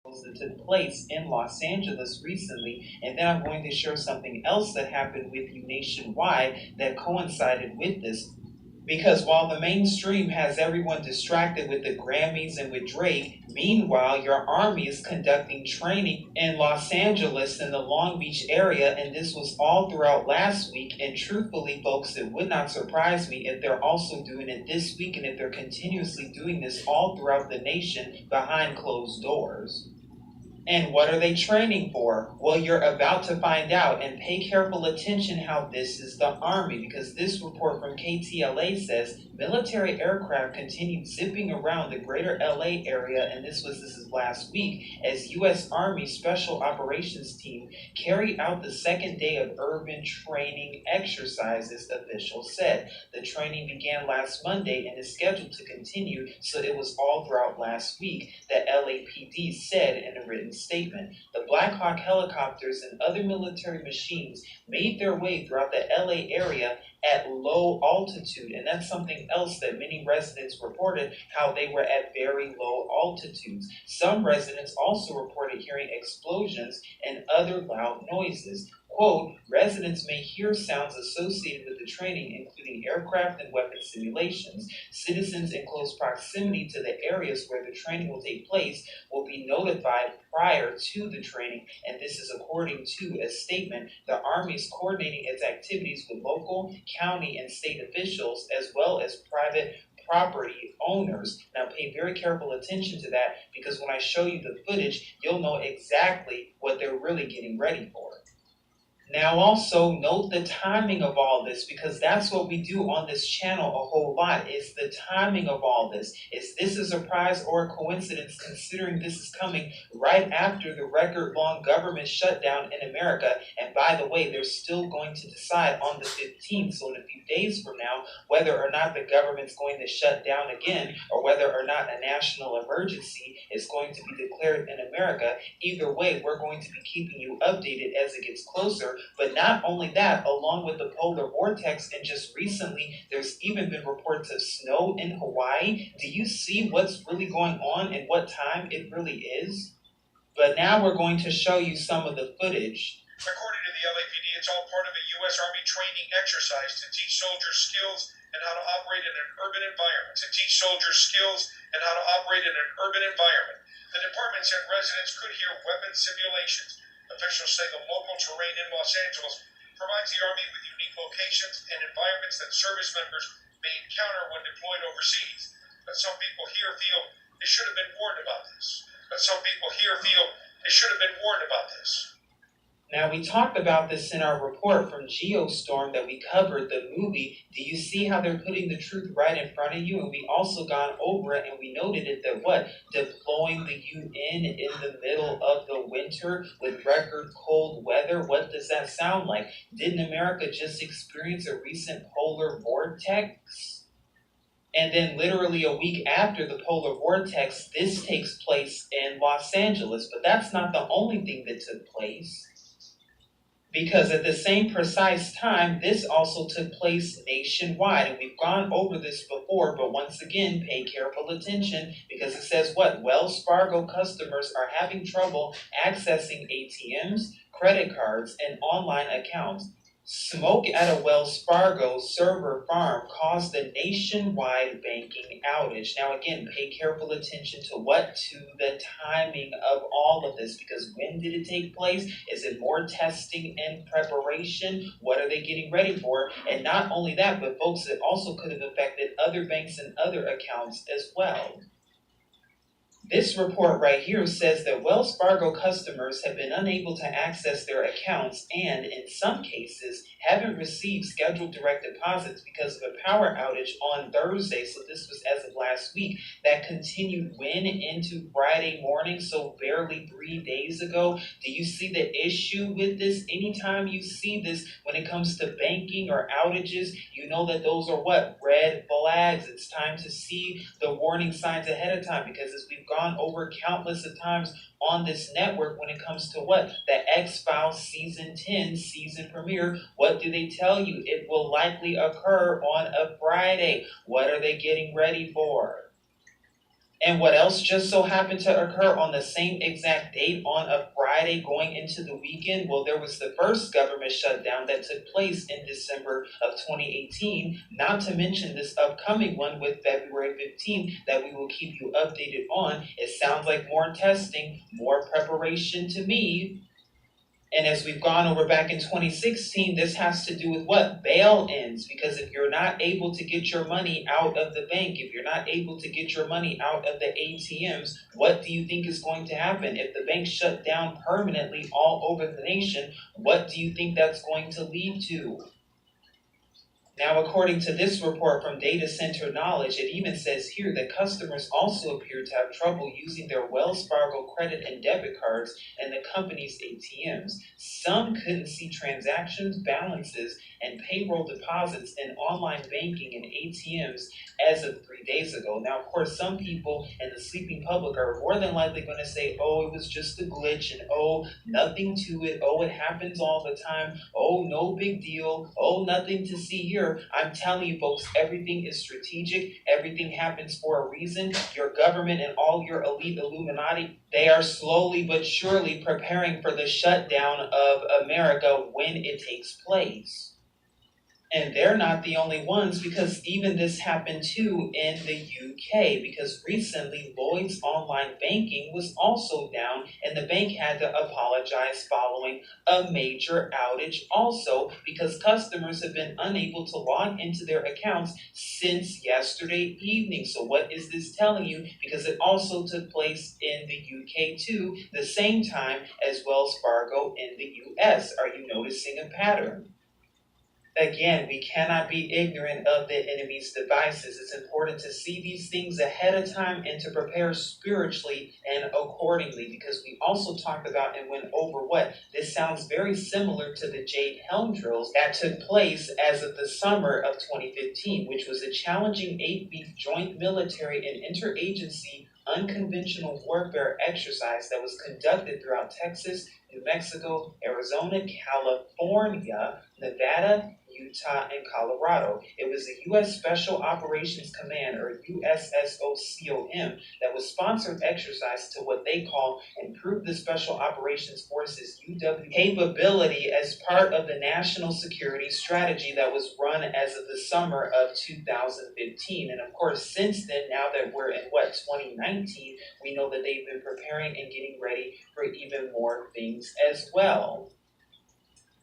that took place in Los Angeles recently, and then I'm going to share something else that happened with you nationwide that coincided with this. Because while the mainstream has everyone distracted with the Grammys and with Drake, meanwhile, your army is conducting training in Los Angeles in the Long Beach area, and this was all throughout last week. And truthfully, folks, it would not surprise me if they're also doing it this week and if they're continuously doing this all throughout the nation behind closed doors. And what are they training for? Well, you're about to find out, and pay careful attention how this is the Army, because this report from KTLA says military aircraft continued zipping around the greater LA area, and this is last week, as U.S. Army Special Operations Team carried out the second day of urban training exercises, officials said. The training began last Monday and is scheduled to continue, so it was all throughout last week, the LAPD said in a written statement. The Black Hawk helicopters and other military machines made their way throughout the LA area at low altitude, and that's something else that many residents reported, how they were at very low altitudes. Some residents also reported hearing explosions and other loud noises. Quote, residents may hear sounds associated with the training, including aircraft and weapon simulations. Citizens in close proximity to the areas where the training will take place will be notified prior to the training, and this is according to a statement. The Army is coordinating its activities with local, county, and state officials, as well as private property owners. Now pay very careful attention to that, because when I show you the footage, you'll know exactly what they're really getting ready for. Now also note the timing of all this, because that's what we do on this channel a whole lot, is the timing of all this. Is this a surprise or a coincidence, considering this is coming right after the record-long government shutdown in America? And by the way, they're still going to decide on the 15th, so in a few days from now, whether or not the government's going to shut down again, or whether or not a national emergency is going to be declared in America. Either way, we're going to be keeping you updated as it gets closer. But not only that, along with the polar vortex, and just recently, there's even been reports of snow in Hawaii. Do you see what's really going on and what time it really is? But now we're going to show you some of the footage. According to the LAPD, it's all part of a U.S. Army training exercise to teach soldiers skills and how to operate in an urban environment. The department said residents could hear weapon simulations. Officials say the local terrain in Los Angeles provides the Army with unique locations and environments that service members may encounter when deployed overseas. But some people here feel they should have been warned about this. Now, we talked about this in our report from Geostorm that we covered, the movie. Do you see how they're putting the truth right in front of you? And we also gone over it, and we noted it that what? Deploying the UN in the middle of the winter with record cold weather? What does that sound like? Didn't America just experience a recent polar vortex? And then literally a week after the polar vortex, this takes place in Los Angeles. But that's not the only thing that took place. Because at the same precise time, this also took place nationwide. And we've gone over this before, but once again, pay careful attention, because it says what? Wells Fargo customers are having trouble accessing ATMs, credit cards, and online accounts. Smoke at a Wells Fargo server farm caused a nationwide banking outage. Now again, pay careful attention to what? To the timing of all of this, because when did it take place? Is it more testing and preparation? What are they getting ready for? And not only that, but folks, it also could have affected other banks and other accounts as well. This report right here says that Wells Fargo customers have been unable to access their accounts and, in some cases, haven't received scheduled direct deposits because of a power outage on Thursday. So this was as of last week. That continued when into Friday morning, so barely 3 days ago. Do you see the issue with this? Anytime you see this when it comes to banking or outages, you know that those are what? Red flags. It's time to see the warning signs ahead of time, because as we've gone over countless of times on this network when it comes to what? The X-Files Season 10 season premiere. What do they tell you? It will likely occur on a Friday. What are they getting ready for? And what else just so happened to occur on the same exact date on a Friday going into the weekend? Well, there was the first government shutdown that took place in December of 2018, not to mention this upcoming one with February 15th that we will keep you updated on. It sounds like more testing, more preparation to me. And as we've gone over back in 2016, this has to do with what? Bail-ins. Because if you're not able to get your money out of the bank, if you're not able to get your money out of the ATMs, what do you think is going to happen? If the banks shut down permanently all over the nation, what do you think that's going to lead to? Now, according to this report from Data Center Knowledge, it even says here that customers also appear to have trouble using their Wells Fargo credit and debit cards and the company's ATMs. Some couldn't see transactions, balances, and payroll deposits in online banking and ATMs as of 3 days ago. Now, of course, some people and the sleeping public are more than likely going to say, oh, it was just a glitch, and oh, nothing to it, oh, it happens all the time, oh, no big deal, oh, nothing to see here. I'm telling you, folks, everything is strategic. Everything happens for a reason. Your government and all your elite Illuminati, they are slowly but surely preparing for the shutdown of America when it takes place. And they're not the only ones, because even this happened too in the UK, because recently Lloyd's online banking was also down and the bank had to apologize following a major outage also, because customers have been unable to log into their accounts since yesterday evening. So what is this telling you? Because it also took place in the UK too, the same time as Wells Fargo in the US. Are you noticing a pattern? Again, we cannot be ignorant of the enemy's devices. It's important to see these things ahead of time and to prepare spiritually and accordingly, because we also talked about and went over what? This sounds very similar to the Jade Helm drills that took place as of the summer of 2015, which was a challenging 8-week joint military and interagency unconventional warfare exercise that was conducted throughout Texas, New Mexico, Arizona, California, Nevada, Utah, and Colorado. It was the U.S. Special Operations Command, or USSOCOM, that was sponsored exercise to what they call Improve the Special Operations Forces UW capability as part of the national security strategy that was run as of the summer of 2015. And of course, since then, now that we're in 2019, we know that they've been preparing and getting ready for even more things as well.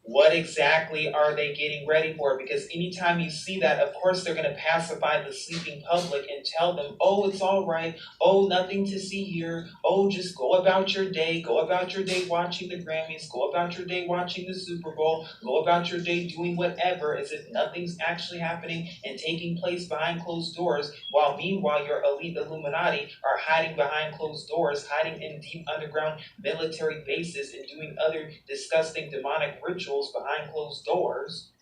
What exactly are they getting ready for? Because anytime you see that, of course, they're going to pacify the sleeping public and tell them, oh, it's all right. Oh, nothing to see here. Oh, just go about your day. Go about your day watching the Grammys. Go about your day watching the Super Bowl. Go about your day doing whatever, as if nothing's actually happening and taking place behind closed doors, while meanwhile your elite Illuminati are hiding behind closed doors, hiding in deep underground military bases and doing other disgusting demonic rituals behind closed doors,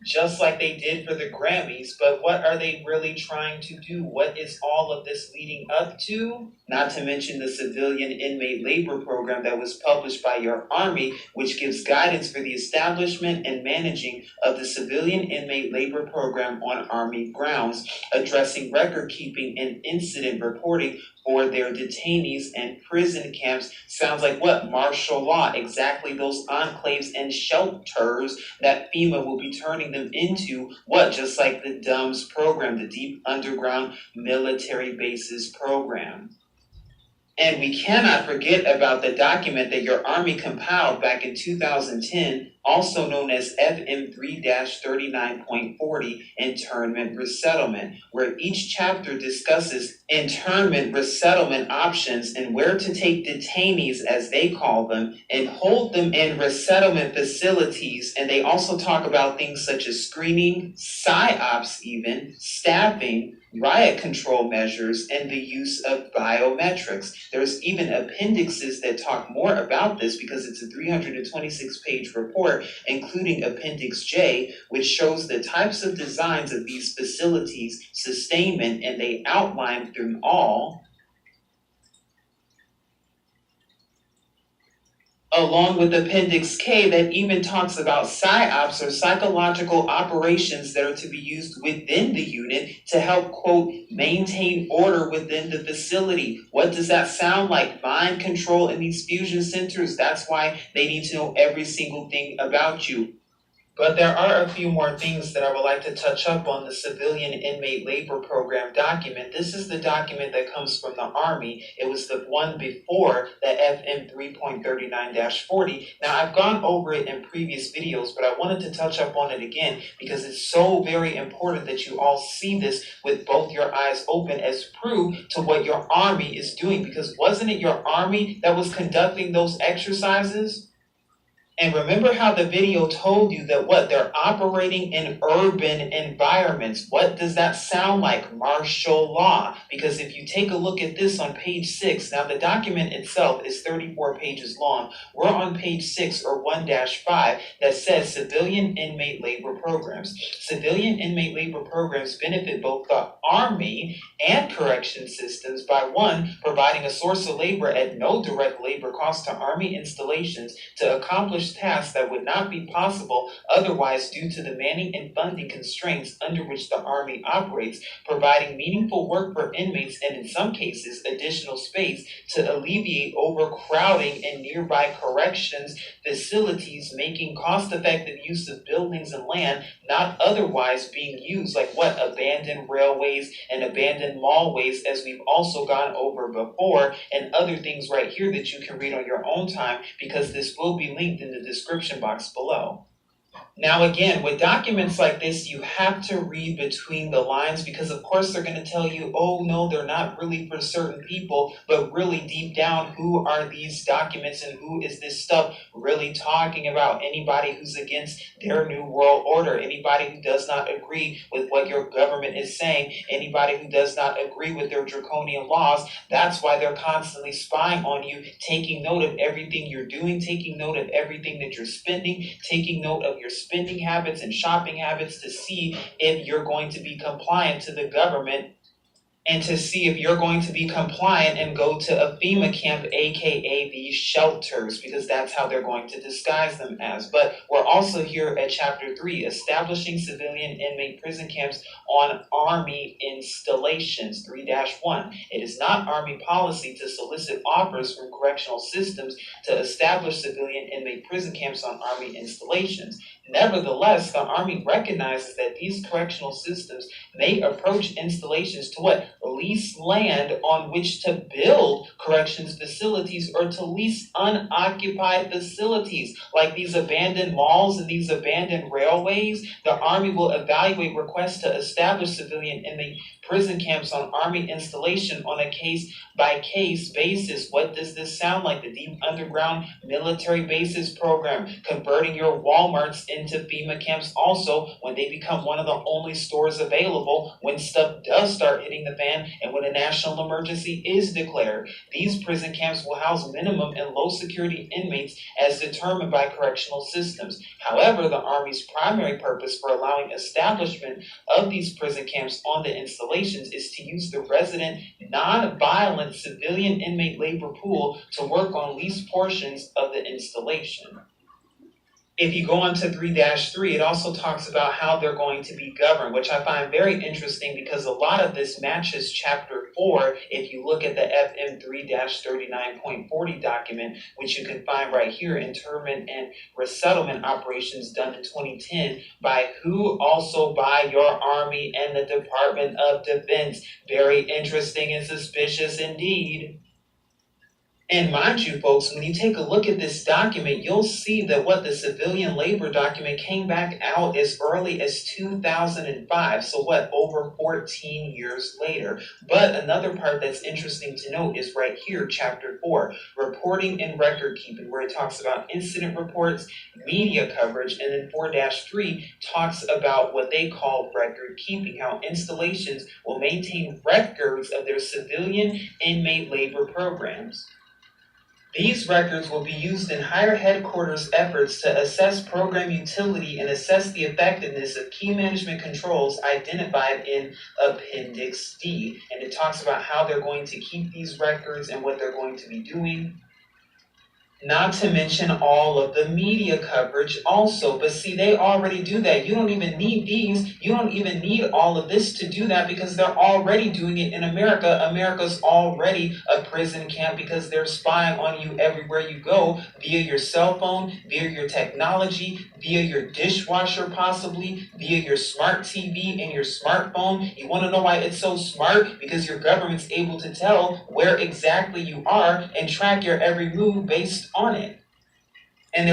just like they did for the Grammys. But what are they really trying to do? What is all of this leading up to? Not to mention the civilian inmate labor program that was published by your Army, which gives guidance for the establishment and managing of the civilian inmate labor program on Army grounds, addressing record keeping and incident reporting for their detainees and prison camps. Sounds like what? Martial law. Exactly those enclaves and shelters that FEMA will be turning them into. What? Just like the DUMS program, the Deep Underground Military Bases program. And we cannot forget about the document that your Army compiled back in 2010, also known as FM 3-39.40, Internment Resettlement, where each chapter discusses internment resettlement options and where to take detainees, as they call them, and hold them in resettlement facilities. And they also talk about things such as screening, PSYOPs even, staffing, riot control measures, and the use of biometrics. There's even appendixes that talk more about this, because it's a 326-page report, including Appendix J, which shows the types of designs of these facilities, sustainment, and they outline them all. along with Appendix K that even talks about psyops or psychological operations that are to be used within the unit to help, quote, maintain order within the facility. What does that sound like? Mind control in these fusion centers. That's why they need to know every single thing about you. But there are a few more things that I would like to touch up on the Civilian Inmate Labor Program document. This is the document that comes from the Army. It was the one before the FM 3.39-40. Now, I've gone over it in previous videos, but I wanted to touch up on it again because it's so very important that you all see this with both your eyes open as proof to what your Army is doing. Because wasn't it your Army that was conducting those exercises? And remember how the video told you that what? They're operating in urban environments. What does that sound like? Martial law. Because if you take a look at this on page 6, now the document itself is 34 pages long. We're on page 6 or 1-5 that says civilian inmate labor programs. Civilian inmate labor programs benefit both the Army and correction systems by one, providing a source of labor at no direct labor cost to Army installations to accomplish tasks that would not be possible otherwise due to the manning and funding constraints under which the Army operates, providing meaningful work for inmates and in some cases additional space to alleviate overcrowding in nearby corrections facilities, making cost-effective use of buildings and land not otherwise being used, like what? Abandoned railways and abandoned mallways, as we've also gone over before, and other things right here that you can read on your own time because this will be linked in the description box below. Now, again, with documents like this, you have to read between the lines because, of course, they're going to tell you, oh, no, they're not really for certain people, but really deep down, who are these documents and who is this stuff really talking about? Anybody who's against their new world order, anybody who does not agree with what your government is saying, anybody who does not agree with their draconian laws. That's why they're constantly spying on you, taking note of everything you're doing, taking note of everything that you're spending, taking note of your spending habits and shopping habits to see if you're going to be compliant to the government and to see if you're going to be compliant and go to a FEMA camp, aka these shelters, because that's how they're going to disguise them as. But we're also here at Chapter 3, establishing civilian inmate prison camps on Army installations, 3-1. It is not Army policy to solicit offers from correctional systems to establish civilian inmate prison camps on Army installations. Nevertheless, the Army recognizes that these correctional systems may approach installations to what? Lease land on which to build corrections facilities or to lease unoccupied facilities like these abandoned malls and these abandoned railways. The Army will evaluate requests to establish civilian inmate prison camps on Army installation on a case-by-case basis. What does this sound like? The Deep Underground Military Bases Program, converting your Walmarts into FEMA camps also when they become one of the only stores available when stuff does start hitting the fan and when a national emergency is declared. These prison camps will house minimum and low security inmates as determined by correctional systems. However, the Army's primary purpose for allowing establishment of these prison camps on the installations is to use the resident non-violent civilian inmate labor pool to work on leased portions of the installation. If you go on to 3-3, it also talks about how they're going to be governed, which I find very interesting because a lot of this matches Chapter 4 if you look at the FM 3-39.40 document, which you can find right here, internment and resettlement operations done in 2010 by who? Also by your Army and the Department of Defense. Very interesting and suspicious indeed. And mind you, folks, when you take a look at this document, you'll see that what the civilian labor document came back out as early as 2005. So what, over 14 years later. But another part that's interesting to note is right here, Chapter 4, reporting and record keeping, where it talks about incident reports, media coverage, and then 4-3 talks about what they call record keeping, how installations will maintain records of their civilian inmate labor programs. These records will be used in higher headquarters efforts to assess program utility and assess the effectiveness of key management controls identified in Appendix D. And it talks about how they're going to keep these records and what they're going to be doing. Not to mention all of the media coverage also. But see, they already do that. You don't even need these. You don't even need all of this to do that because they're already doing it in America. America's already a prison camp because they're spying on you everywhere you go via your cell phone, via your technology, via your dishwasher possibly, via your smart TV and your smartphone. You want to know why it's so smart? Because your government's able to tell where exactly you are and track your every move based on it. And